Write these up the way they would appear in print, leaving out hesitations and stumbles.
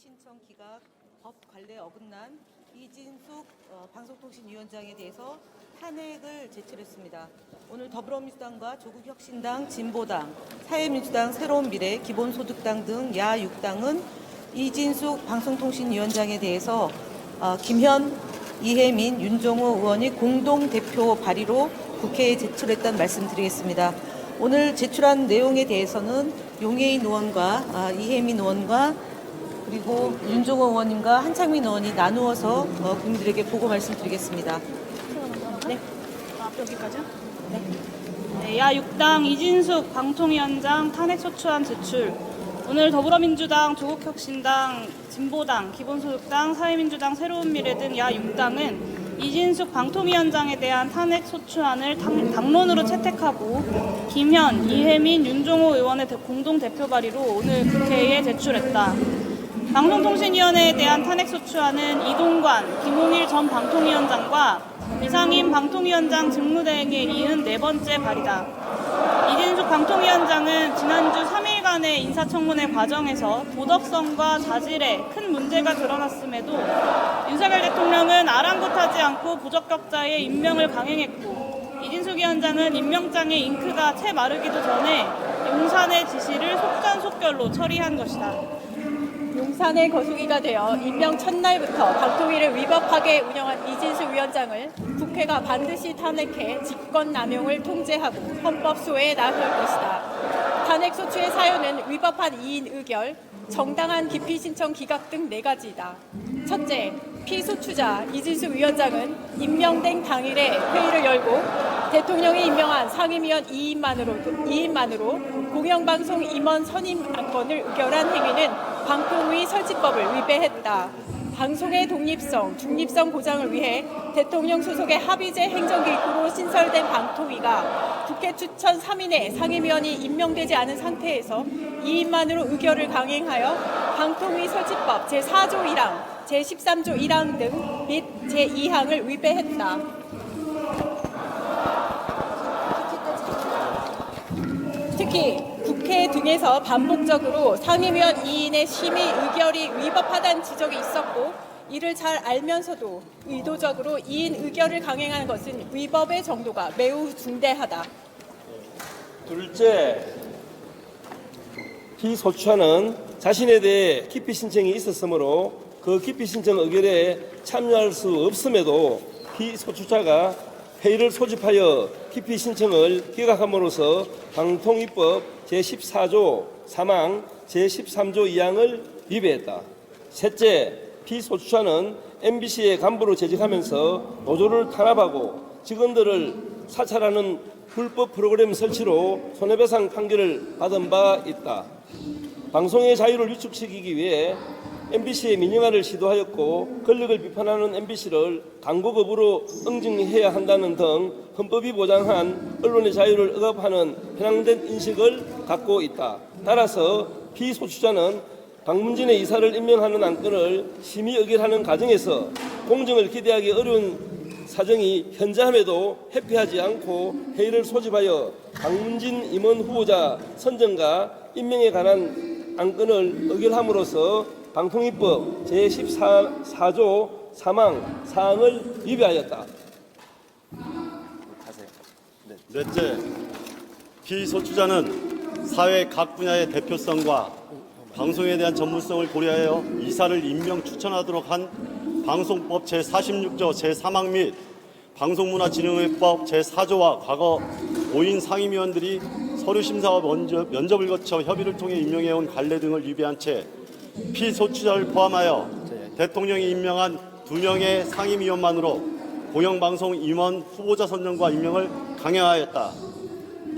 신청 기각 법 관례에 어긋난 이진숙 방송통신위원장에 대해서 탄핵을 제출했습니다. 오늘 더불어민주당과 조국혁신당, 진보당, 사회민주당, 새로운미래, 기본소득당 등 야 6당은 이진숙 방송통신위원장에 대해서 김현, 이혜민, 윤종호 의원이 공동대표 발의로 국회에 제출했다는 말씀드리겠습니다. 오늘 제출한 내용에 대해서는 용해인 의원과 이혜민 의원과 그리고 윤종호 의원님과 한창민 의원이 나누어서 국민들에게 보고 말씀드리겠습니다. 네. 여기까지요? 네. 네. 야 6당 이진숙 방통위원장 탄핵소추안 제출. 오늘 더불어민주당, 조국혁신당, 진보당, 기본소득당, 사회민주당, 새로운미래 등 야 6당은 이진숙 방통위원장에 대한 탄핵소추안을 당론으로 채택하고 김현, 이혜민, 윤종호 의원의 공동대표 발의로 오늘 국회에 제출했다. 방송통신위원회에 대한 탄핵소추안은 이동관, 김홍일 전 방통위원장과 이상임 방통위원장 직무대행에 이은 네 번째 발의다. 이진숙 방통위원장은 지난주 3일간의 인사청문회 과정에서 도덕성과 자질에 큰 문제가 드러났음에도 윤석열 대통령은 아랑곳하지 않고 부적격자의 임명을 강행했고, 이진숙 위원장은 임명장의 잉크가 채 마르기도 전에 용산의 지시를 속전속결로 처리한 것이다. 용산의 거수기가 되어 임명 첫날부터 방통위를 위법하게 운영한 이진숙 위원장을 국회가 반드시 탄핵해 직권남용을 통제하고 헌법소회에 나설 것이다. 탄핵소추의 사유는 위법한 이인 의결, 정당한 기피신청 기각 등 4가지이다. 첫째, 피소추자 이진숙 위원장은 임명된 당일에 회의를 열고 대통령이 임명한 상임위원 2인만으로 공영방송 임원 선임 안건을 의결한 행위는 방통위 설치법을 위배했다. 방송의 독립성, 중립성 보장을 위해 대통령 소속의 합의제 행정기구로 신설된 방통위가 국회 추천 3인의 상임위원이 임명되지 않은 상태에서 2인만으로 의결을 강행하여 방통위 설치법 제4조 1항, 제13조 1항 등 및 제2항을 위배했다. 특히 국회 등에서 반복적으로 상임위원 2인의 심의 의결이 위법하다는 지적이 있었고, 이를 잘 알면서도 의도적으로 2인 의결을 강행하는 것은 위법의 정도가 매우 중대하다. 둘째, 피소추안은 자신에 대해 기피 신청이 있었으므로 그 기피 신청 의결에 참여할 수 없음에도 피소추자가 회의를 소집하여 기피 신청을 기각함으로써 방통위법 제14조 3항 제13조 2항을 위배했다. 셋째, 피소추자는 MBC의 간부로 재직하면서 노조를 탄압하고 직원들을 사찰하는 불법 프로그램 설치로 손해배상 판결을 받은 바 있다. 방송의 자유를 위축시키기 위해 MBC의 민영화를 시도하였고, 권력을 비판하는 MBC를 광고급으로 응징해야 한다는 등 헌법이 보장한 언론의 자유를 억압하는 편향된 인식을 갖고 있다. 따라서 피소추자는 박문진의 이사를 임명하는 안건을 심의 의결하는 과정에서 공정을 기대하기 어려운 사정이 현저함에도 회피하지 않고 회의를 소집하여 박문진 임원 후보자 선정과 임명에 관한 안건을 의결함으로써 방통위법 제14조 3항 사항을 위배하였다. 넷째, 피소추자는 사회 각 분야의 대표성과 방송에 대한 전문성을 고려하여 이사를 임명 추천하도록 한 방송법 제46조 제3항 및 방송문화진흥회법 제4조와 과거 5인 상임위원들이 서류심사와 면접을 거쳐 협의를 통해 임명해온 관례 등을 위배한 채 피소추자를 포함하여 대통령이 임명한 2명의 상임위원만으로 공영방송 임원 후보자 선정과 임명을 강행하였다.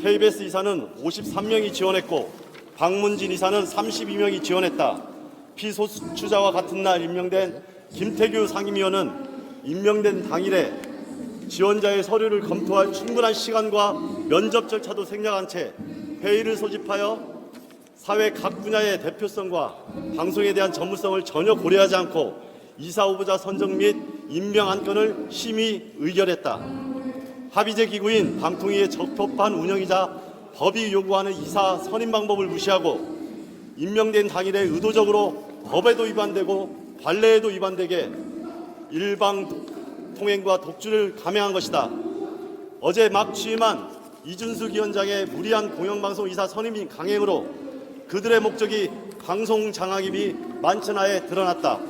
KBS 이사는 53명이 지원했고 박문진 이사는 32명이 지원했다. 피소추자와 같은 날 임명된 김태규 상임위원은 임명된 당일에 지원자의 서류를 검토할 충분한 시간과 면접 절차도 생략한 채 회의를 소집하여 사회 각 분야의 대표성과 방송에 대한 전문성을 전혀 고려하지 않고 이사 후보자 선정 및 임명 안건을 심의 의결했다. 합의제 기구인 방통위의 적법한 운영이자 법이 요구하는 이사 선임 방법을 무시하고 임명된 당일에 의도적으로 법에도 위반되고 관례에도 위반되게 일방 통행과 독주를 감행한 것이다. 어제 막 취임한 이준숙 위원장의 무리한 공영방송 이사 선임 강행으로 그들의 목적이 방송 장악임이 만천하에 드러났다.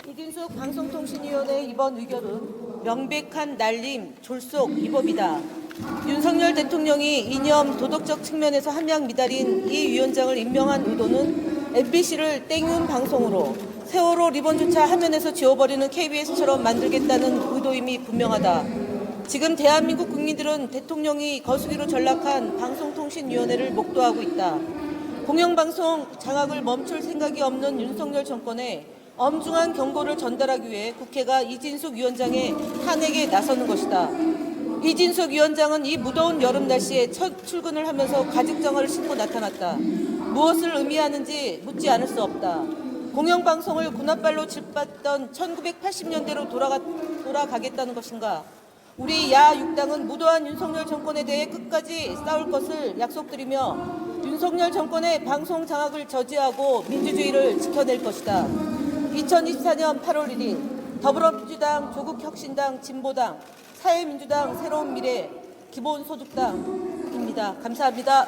이진숙 방송통신위원회 이번 의결은 명백한 날림, 졸속, 위법이다. 윤석열 대통령이 이념, 도덕적 측면에서 함량 미달인 이 위원장을 임명한 의도는 MBC를 땡윤 방송으로 세월호 리본조차 화면에서 지워버리는 KBS처럼 만들겠다는 의도임이 분명하다. 지금 대한민국 국민들은 대통령이 거수기로 전락한 방송통신위원회를 목도하고 있다. 공영방송 장악을 멈출 생각이 없는 윤석열 정권에 엄중한 경고를 전달하기 위해 국회가 이진숙 위원장의 탄핵에 나서는 것이다. 이진숙 위원장은 이 무더운 여름 날씨에 첫 출근을 하면서 가죽장화를 신고 나타났다. 무엇을 의미하는지 묻지 않을 수 없다. 공영방송을 군홧발로 짓밟던 1980년대로 돌아가겠다는 것인가? 우리 야6당은 무도한 윤석열 정권에 대해 끝까지 싸울 것을 약속드리며 윤석열 정권의 방송 장악을 저지하고 민주주의를 지켜낼 것이다. 2024년 8월 1일 더불어민주당, 조국혁신당, 진보당, 사회민주당, 새로운 미래, 기본소득당입니다. 감사합니다.